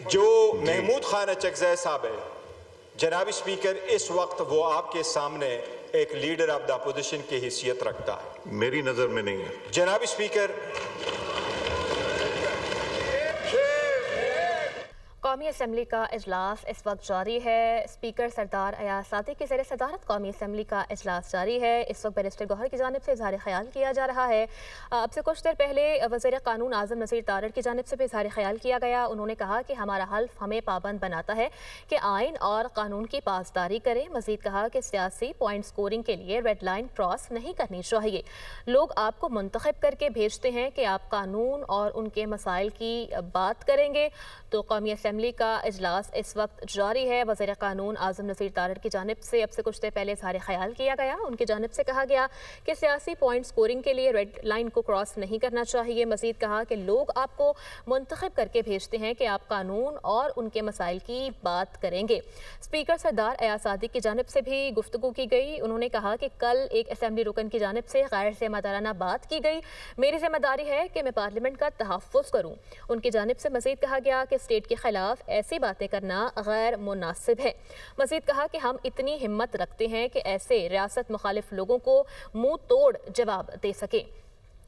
جو محمود خان اچکزئی صاحب ہے جناب اسپیکر اس وقت وہ آپ کے سامنے ایک لیڈر آف دا اپوزیشن کی حیثیت رکھتا ہے، میری نظر میں نہیں ہے جناب اسپیکر۔ قومی اسمبلی کا اجلاس اس وقت جاری ہے۔ اسپیکر سردار ایاز صادق کی زیر صدارت قومی اسمبلی کا اجلاس جاری ہے۔ اس وقت بیرسٹر گوہر کی جانب سے اظہار خیال کیا جا رہا ہے۔ اب سے کچھ دیر پہلے وزیر قانون اعظم نذیر تارڑ کی جانب سے بھی اظہار خیال کیا گیا۔ انہوں نے کہا کہ ہمارا حلف ہمیں پابند بناتا ہے کہ آئین اور قانون کی پاسداری کریں۔ مزید کہا کہ سیاسی پوائنٹ سکورنگ کے لیے ریڈ لائن کراس نہیں کرنی چاہیے۔ لوگ آپ کو منتخب کر کے بھیجتے ہیں کہ آپ قانون اور ان کے مسائل کی بات کریں گے۔ تو قومی اسمبلی کا اجلاس اس وقت جاری ہے۔ وزیر قانون اعظم نذیر تارڑ کی جانب سے اب سے کچھ دیر پہلے اظہار خیال کیا گیا۔ ان کی جانب سے کہا گیا کہ سیاسی پوائنٹ سکورنگ کے لیے ریڈ لائن کو کراس نہیں کرنا چاہیے۔ مزید کہا کہ لوگ آپ کو منتخب کر کے بھیجتے ہیں کہ آپ قانون اور ان کے مسائل کی بات کریں گے۔ اسپیکر سردار ایاز صادق کی جانب سے بھی گفتگو کی گئی۔ انہوں نے کہا کہ کل ایک اسمبلی رکن کی جانب سے غیر ذمہ دارانہ بات کی گئی۔ میری ذمہ داری ہے کہ میں پارلیمنٹ کا تحفظ کروں۔ ان کی جانب سے مزید کہا گیا کہ اسٹیٹ کے خلاف ایسی باتیں کرنا غیر مناسب ہے۔ مزید کہا کہ ہم اتنی ہمت رکھتے ہیں کہ ایسے ریاست مخالف لوگوں کو منہ توڑ جواب دے سکیں۔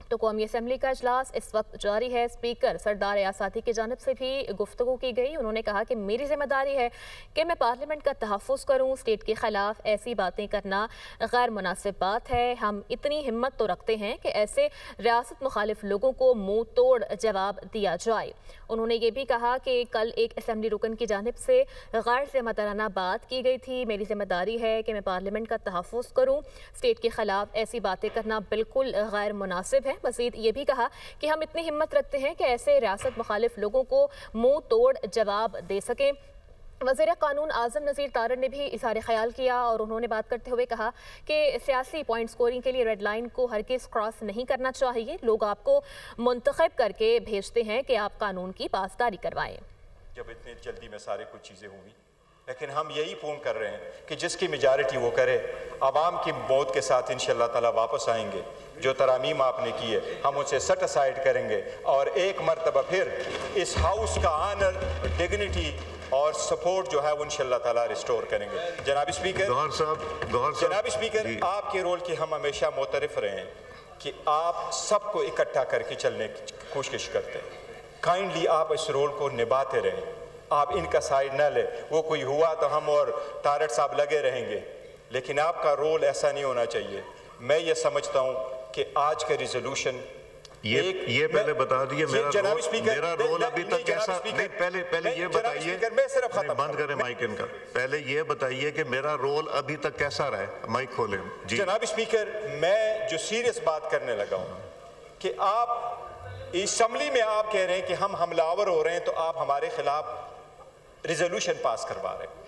تو قومی اسمبلی کا اجلاس اس وقت جاری ہے۔ اسپیکر سردار ایاز صادق کی جانب سے بھی گفتگو کی گئی۔ انہوں نے کہا کہ میری ذمہ داری ہے کہ میں پارلیمنٹ کا تحفظ کروں۔ اسٹیٹ کے خلاف ایسی باتیں کرنا غیر مناسب بات ہے۔ ہم اتنی ہمت تو رکھتے ہیں کہ ایسے ریاست مخالف لوگوں کو منہ توڑ جواب دیا جائے۔ انہوں نے یہ بھی کہا کہ کل ایک اسمبلی رکن کی جانب سے غیر ذمہ دارانہ بات کی گئی تھی۔ میری ذمہ داری ہے کہ میں پارلیمنٹ کا تحفظ کروں۔ اسٹیٹ کے خلاف ایسی باتیں کرنا بالکل غیر مناسب ہے۔ مزید یہ بھی کہا کہ ہم اتنی ہمت رکھتے ہیں کہ ایسے ریاست مخالف لوگوں کو منہ توڑ جواب دے سکیں۔ وزیر قانون اعظم نذیر تارڑ نے بھی اظہار خیال کیا اور انہوں نے بات کرتے ہوئے کہا کہ سیاسی پوائنٹ سکورنگ کے لیے ریڈ لائن کو ہرگز کراس نہیں کرنا چاہیے۔ لوگ آپ کو منتخب کر کے بھیجتے ہیں کہ آپ قانون کی پاسداری کروائیں۔ جب اتنی جلدی میں سارے کچھ چیزیں ہوں گی، لیکن ہم یہی فون کر رہے ہیں کہ جس کی میجارٹی وہ کرے۔ عوام کی موت کے ساتھ انشاءاللہ تعالیٰ واپس آئیں گے۔ جو ترامیم آپ نے کی ہے ہم اسے سیٹ اسائیڈ کریں گے اور ایک مرتبہ پھر اس ہاؤس کا آنر، ڈگنیٹی اور سپورٹ جو ہے وہ انشاءاللہ تعالیٰ ریسٹور کریں گے۔ جناب اسپیکر، جناب اسپیکر، آپ کے رول کی ہم ہمیشہ معترف رہے ہیں کہ آپ سب کو اکٹھا کر کے چلنے کی کوشش کرتے ہیں۔ کائنڈلی آپ اس رول کو نبھاتے رہیں، آپ ان کا سائیڈ نہ لیں۔ وہ کوئی ہوا تو ہم اور تارڑ صاحب لگے رہیں گے، لیکن آپ کا رول ایسا نہیں ہونا چاہیے۔ میں یہ سمجھتا ہوں کہ آج کا ریزولوشن یہ پہلے بتا دیئے میرا رول ابھی تک کیسا نہیں، پہلے یہ بتائیے، بند کریں مائک ان کا، پہلے یہ بتائیے کہ میرا رول ابھی تک کیسا رہا ہے۔ مائک کھولیں جی۔ جناب اسپیکر، میں جو سیریس بات کرنے لگا ہوں کہ آپ اسمبلی میں آپ کہہ رہے ہیں کہ ہم حملہ آور ہو رہے ہیں تو آپ ہمارے خلاف ریزولوشن پاس کروا رہے ہیں،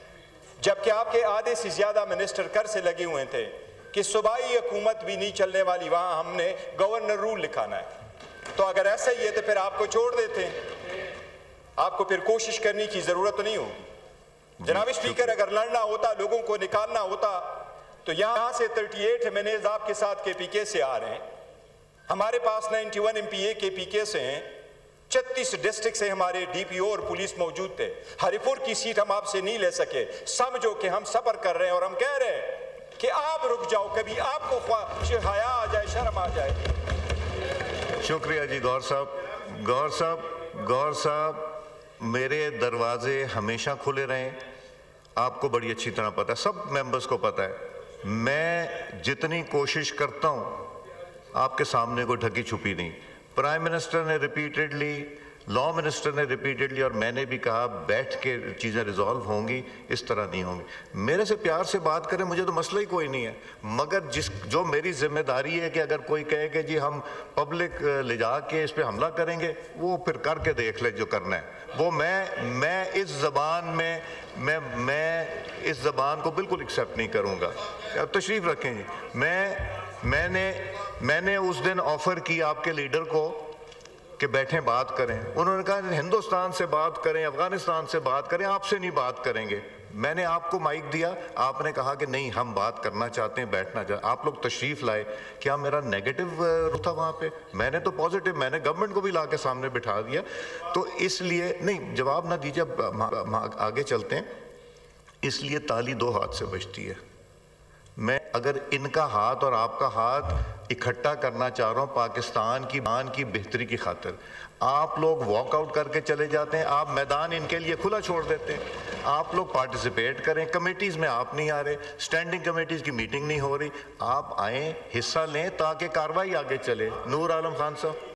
جبکہ آپ کے آدھے سے زیادہ منسٹر کر سے لگے ہوئے تھے کہ صوبائی حکومت بھی نہیں چلنے والی، وہاں ہم نے گورنر رول لکھانا ہے۔ تو اگر ایسا ہی ہے تو پھر آپ کو چھوڑ دیتے ہیں، آپ کو پھر کوشش کرنے کی ضرورت نہیں ہوگی۔ جناب اسپیکر، اگر لڑنا ہوتا، لوگوں کو نکالنا ہوتا تو یہاں سے 38 MNAs آپ کے ساتھ کے پی کے سے آ رہے ہیں، ہمارے پاس 91 MPA کے پی کے سے ہیں، 36 ڈسٹرکٹ سے ہمارے ڈی پی او اور پولیس موجود تھے۔ ہری پور کی سیٹ ہم آپ سے نہیں لے سکے۔ سمجھو کہ ہم صبر کر رہے ہیں اور ہم کہہ رہے ہیں کہ آپ رک جاؤ، کبھی آپ کو حیا آ جائے، شرم آ جائے۔ شکریہ جی گوہر صاحب، میرے دروازے ہمیشہ کھلے رہیں، آپ کو بڑی اچھی طرح پتہ ہے، سب ممبرز کو پتہ ہے، میں جتنی کوشش کرتا ہوں آپ کے سامنے کوئی ڈھکی چھپی نہیں۔ پرائم منسٹر نے ریپیٹڈلی، لا منسٹر نے ریپیٹڈلی اور میں نے بھی کہا بیٹھ کے چیزیں ریزالو ہوں گی، اس طرح نہیں ہوں گی۔ میرے سے پیار سے بات کریں، مجھے تو مسئلہ ہی کوئی نہیں ہے، مگر جو میری ذمہ داری ہے کہ اگر کوئی کہے کہ جی ہم پبلک لے جا کے اس پہ حملہ کریں گے، وہ پھر کر کے دیکھ لے جو کرنا ہے۔ وہ میں اس زبان میں اس زبان کو بالکل ایکسیپٹ نہیں کروں گا۔ اب تشریف رکھیں جی۔ میں نے اس دن آفر کی آپ کے لیڈر کو کہ بیٹھیں بات کریں، انہوں نے کہا ہندوستان سے بات کریں، افغانستان سے بات کریں، آپ سے نہیں بات کریں گے۔ میں نے آپ کو مائک دیا, آپ نے کہا کہ نہیں ہم بات کرنا چاہتے ہیں, بیٹھنا چاہتے ہیں, آپ لوگ تشریف لائے. کیا میرا نیگیٹو تھا وہاں پہ؟ میں نے تو پازیٹیو, میں نے گورنمنٹ کو بھی لا کے سامنے بٹھا دیا. تو اس لیے نہیں, جواب نہ دیجیے, آگے چلتے ہیں. اس لیے تالی دو ہاتھ سے بجتی ہے. میں اگر ان کا ہاتھ اور آپ کا ہاتھ اکٹھا کرنا چاہ رہا ہوں پاکستان کی بہتری کی خاطر, آپ لوگ واک آؤٹ کر کے چلے جاتے ہیں, آپ میدان ان کے لیے کھلا چھوڑ دیتے ہیں, آپ لوگ پارٹیسپیٹ کریں, کمیٹیز میں آپ نہیں آ رہے, سٹینڈنگ کمیٹیز کی میٹنگ نہیں ہو رہی, آپ آئیں, حصہ لیں تاکہ کارروائی آگے چلے. نور عالم خان صاحب.